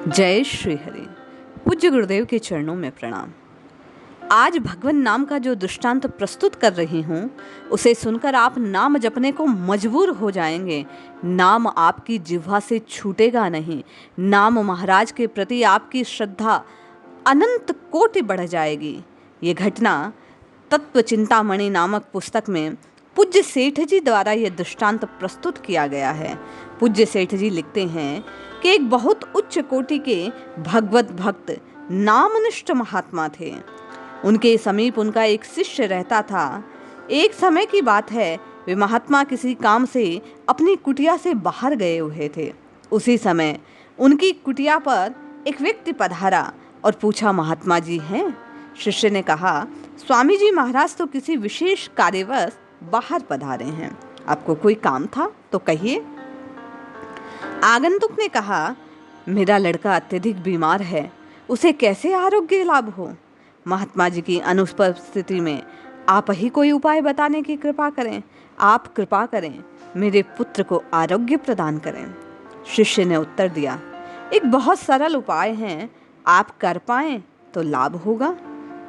जय श्री हरि। पूज्य गुरुदेव के चरणों में प्रणाम। आज भगवान नाम का जो दृष्टांत प्रस्तुत कर रही हूँ उसे सुनकर आप नाम जपने को मजबूर हो जाएंगे। नाम आपकी जिह्वा से छूटेगा नहीं। नाम महाराज के प्रति आपकी श्रद्धा अनंत कोटि बढ़ जाएगी। ये घटना तत्व चिंतामणि नामक पुस्तक में पूज्य सेठ जी द्वारा यह दृष्टांत प्रस्तुत किया गया है। पूज्य सेठ जी लिखते हैं कि एक बहुत उच्च कोटि के भगवत भक्त नामनिष्ठ महात्मा थे। उनके समीप उनका एक शिष्य रहता था। एक समय की बात है, वे महात्मा किसी काम से अपनी कुटिया से बाहर गए हुए थे। उसी समय उनकी कुटिया पर एक व्यक्ति पधारा और पूछा, महात्मा जी हैं? शिष्य ने कहा, स्वामी जी महाराज तो किसी विशेष कार्यवश बाहर पधारे हैं, आपको कोई काम था तो कहिए। आगंतुक ने कहा, मेरा लड़का अत्यधिक बीमार है, उसे कैसे आरोग्य लाभ हो? महात्मा जी की अनुपस्थिति में आप ही कोई उपाय बताने की कृपा करें। आप कृपा करें, मेरे पुत्र को आरोग्य प्रदान करें। शिष्य ने उत्तर दिया, एक बहुत सरल उपाय है, आप कर पाएं तो लाभ होगा।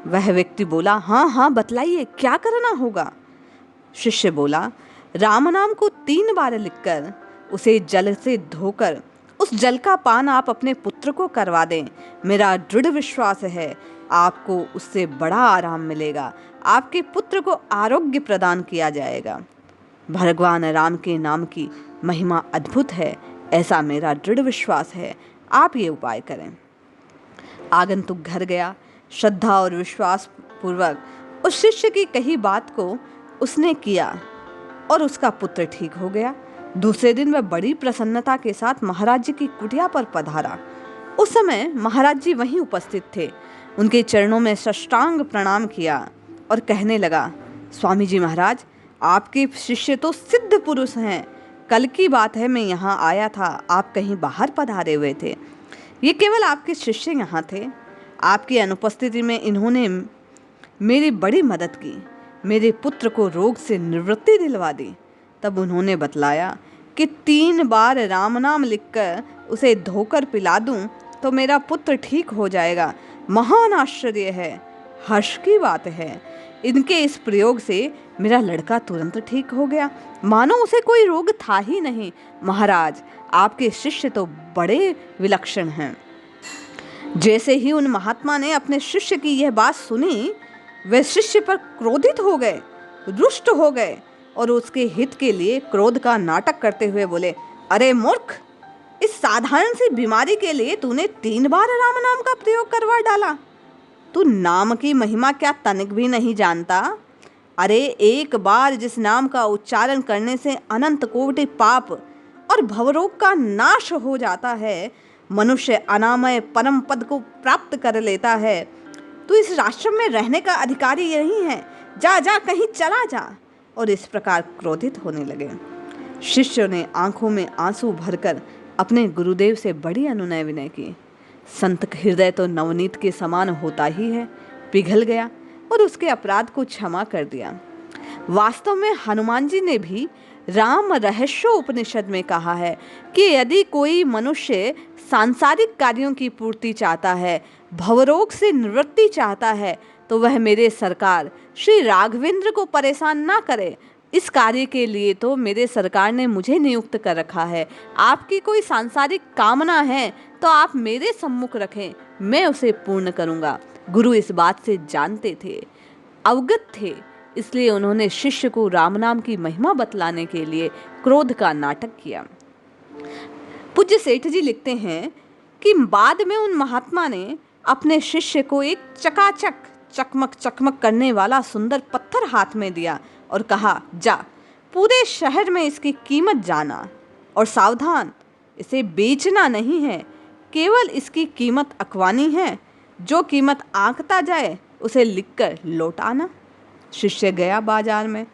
वह व्यक्ति बोला, हाँ हाँ बतलाइए, क्या करना होगा? शिष्य बोला, राम नाम को 3 बार लिखकर उसे जल से धोकर उस जल का पान आप अपने पुत्र को करवा दें। मेरा दृढ़ विश्वास है आपको उससे बड़ा आराम मिलेगा, आपके पुत्र को आरोग्य प्रदान किया जाएगा। भगवान राम के नाम की महिमा अद्भुत है, ऐसा मेरा दृढ़ विश्वास है, आप ये उपाय करें। आगंतुक घर गया। श्रद्धा और विश्वास पूर्वक उस शिष्य की कही बात को उसने किया और उसका पुत्र ठीक हो गया। दूसरे दिन वह बड़ी प्रसन्नता के साथ महाराज जी की कुटिया पर पधारा। उस समय महाराज जी वहीं उपस्थित थे। उनके चरणों में साष्टांग प्रणाम किया और कहने लगा, स्वामी जी महाराज, आपके शिष्य तो सिद्ध पुरुष हैं। कल की बात है, मैं यहाँ आया था, आप कहीं बाहर पधारे हुए थे। ये केवल आपके शिष्य यहाँ थे। आपकी अनुपस्थिति में इन्होंने मेरी बड़ी मदद की, मेरे पुत्र को रोग से निवृत्ति दिलवा दी। तब उन्होंने बतलाया कि 3 बार राम नाम लिखकर उसे धोकर पिला दूं तो मेरा पुत्र ठीक हो जाएगा। महान आश्चर्य है, हर्ष की बात है। इनके इस प्रयोग से मेरा लड़का तुरंत ठीक हो गया, मानो उसे कोई रोग था ही नहीं। महाराज, आपके शिष्य तो बड़े विलक्षण हैं। जैसे ही उन महात्मा ने अपने शिष्य की यह बात सुनी, वे शिष्य पर क्रोधित हो गए, रुष्ट हो गए और उसके हित के लिए क्रोध का नाटक करते हुए बोले, अरे मूर्ख, इस साधारण सी बीमारी के लिए तूने 3 बार राम नाम का प्रयोग करवा डाला। तू नाम की महिमा क्या तनिक भी नहीं जानता? अरे एक बार जिस नाम का उच्चारण करने से अनंत कोटि पाप और भवरोग का नाश हो जाता है, मनुष्य अनामय परम पद को प्राप्त कर लेता है। तू इस राष्ट्र में रहने का अधिकारी नहीं है, जा जा कहीं चला जा। और इस प्रकार क्रोधित होने लगे। शिष्यों ने आंखों में आंसू भरकर अपने गुरुदेव से बड़ी अनुनय विनय की। संत हृदय तो नवनीत के समान होता ही है, पिघल गया और उसके अपराध को क्षमा कर दिया। वास्तव में हनुमान जी ने भी राम रहस्य उपनिषद में कहा है कि यदि कोई मनुष्य सांसारिक कार्यों की पूर्ति चाहता है, भवरोग से निवृत्ति चाहता है, तो वह मेरे सरकार श्री राघवेंद्र को परेशान ना करे। इस कार्य के लिए तो मेरे सरकार ने मुझे नियुक्त कर रखा है। आपकी कोई सांसारिक कामना है तो आप मेरे सम्मुख रखें, मैं उसे पूर्ण करूंगा। गुरु इस बात से जानते थे, अवगत थे, इसलिए उन्होंने शिष्य को राम नाम की महिमा बतलाने के लिए क्रोध का नाटक किया। पूज्य सेठ जी लिखते हैं कि बाद में उन महात्मा ने अपने शिष्य को एक चकाचक चकमक चकमक करने वाला सुंदर पत्थर हाथ में दिया और कहा, जा पूरे शहर में इसकी कीमत जाना और सावधान, इसे बेचना नहीं है, केवल इसकी कीमत अखवानी है। जो कीमत आंकता जाए उसे लिखकर लौट आना। शिष्य गया बाजार में।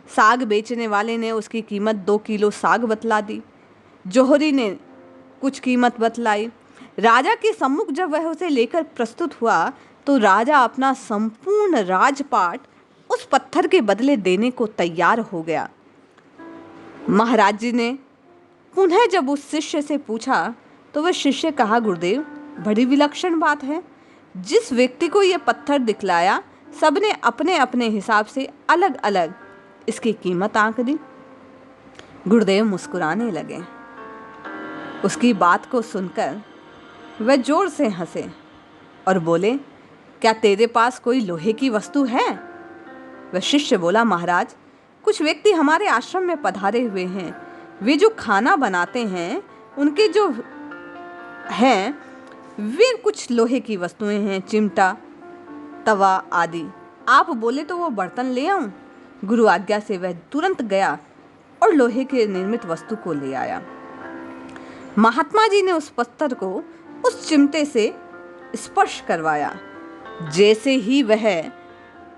साग बेचने वाले ने उसकी कीमत 2 किलो साग बतला दी। जोहरी ने कुछ कीमत बतलाई। राजा के सम्मुख जब वह उसे लेकर प्रस्तुत हुआ तो राजा अपना संपूर्ण राजपाट उस पत्थर के बदले देने को तैयार हो गया। महाराज जी ने पुनः जब उस शिष्य से पूछा, तो वह शिष्य कहा, गुरुदेव बड़ी विलक्षण बात है। जिस व्यक्ति को यह पत्थर दिखलाया सबने अपने अपने हिसाब से अलग अलग इसकी कीमत आंक दी। गुरुदेव मुस्कुराने लगे। उसकी बात को सुनकर वह जोर से हंसे और बोले, क्या तेरे पास कोई लोहे की वस्तु है? वह शिष्य बोला, महाराज कुछ व्यक्ति हमारे आश्रम में पधारे हुए हैं। वे जो खाना बनाते हैं उनके जो हैं वे कुछ लोहे की वस्तुएं हैं, चिमटा, तवा आदि। आप बोले तो वो बर्तन ले आऊं? गुरु आज्ञा से वह तुरंत गया और लोहे के निर्मित वस्तु को ले आया। महात्मा जी ने उस पत्थर को उस चिमटे से स्पर्श करवाया। जैसे ही वह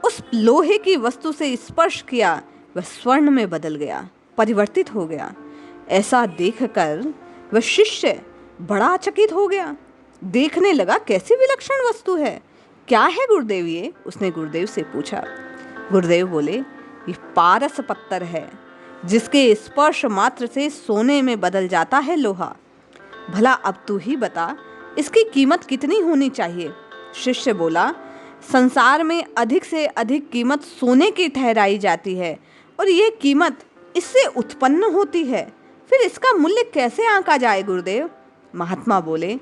उस लोहे की वस्तु से स्पर्श किया वह स्वर्ण में बदल गया, परिवर्तित हो गया। ऐसा देखकर वह शिष्य बड़ा चकित हो गया। देखने लगा, कैसी विलक्षण वस्तु है, क्या है गुरुदेव ये? उसने गुरुदेव से पूछा। गुरुदेव बोले, ये पारस पत्थर है जिसके स्पर्श मात्र से सोने में बदल जाता है लोहा। भला अब तू ही बता, इसकी कीमत कितनी होनी चाहिए? शिष्य बोला, संसार में अधिक से अधिक कीमत सोने की ठहराई जाती है और ये कीमत इससे उत्पन्न होती है, फिर इसका मूल्य कैसे आंका जाए गुरुदेव? महात्मा बोले,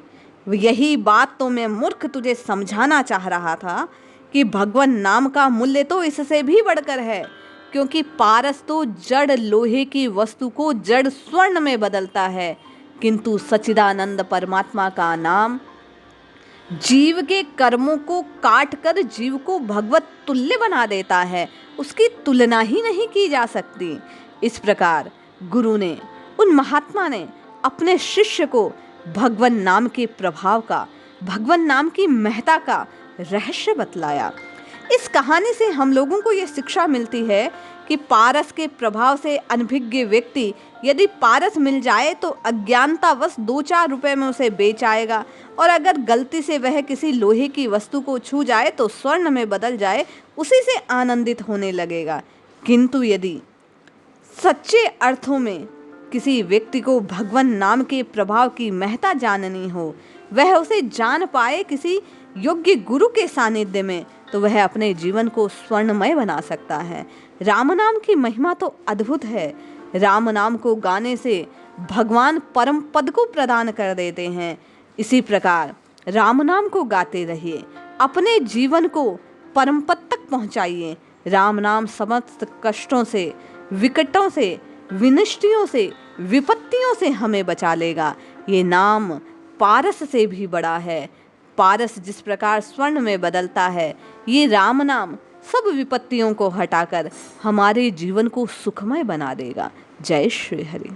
यही बात तो मैं मूर्ख तुझे समझाना चाह रहा था कि भगवान नाम का मूल्य तो इससे भी बढ़कर है, क्योंकि पारस तो जड़ लोहे की वस्तु को जड़ स्वर्ण में बदलता है, किंतु सच्चिदानंद परमात्मा का नाम जीव के कर्मों को काट कर जीव को भगवत तुल्य बना देता है, उसकी तुलना ही नहीं की जा सकती। इस प्रकार गुरु ने, उन महात्मा ने अपने शिष्य को भगवान नाम के प्रभाव का, भगवान नाम की महत्ता का रहस्य बतलाया। इस कहानी से हम लोगों को यह शिक्षा मिलती है कि पारस के प्रभाव से अनभिज्ञ व्यक्ति यदि पारस मिल जाए तो अज्ञानतावश 2-4 रुपए में उसे बेच आएगा, और अगर गलती से वह किसी लोहे की वस्तु को छू जाए तो स्वर्ण में बदल जाए, उसी से आनंदित होने लगेगा। किंतु यदि सच्चे अर्थों में किसी व्यक्ति को भगवान नाम के प्रभाव की महत्ता जाननी हो, वह उसे जान पाए किसी योग्य गुरु के सानिध्य में, तो वह अपने जीवन को स्वर्णमय बना सकता है। राम नाम की महिमा तो अद्भुत है। राम नाम को गाने से भगवान परम पद को प्रदान कर देते हैं। इसी प्रकार राम नाम को गाते रहिए, अपने जीवन को परम पद तक पहुंचाइए। राम नाम समस्त कष्टों से, विकटों से, विनष्टियों से, विपत्तियों से हमें बचा लेगा। ये नाम पारस से भी बड़ा है। पारस जिस प्रकार स्वर्ण में बदलता है, ये राम नाम सब विपत्तियों को हटाकर हमारे जीवन को सुखमय बना देगा। जय श्री हरि।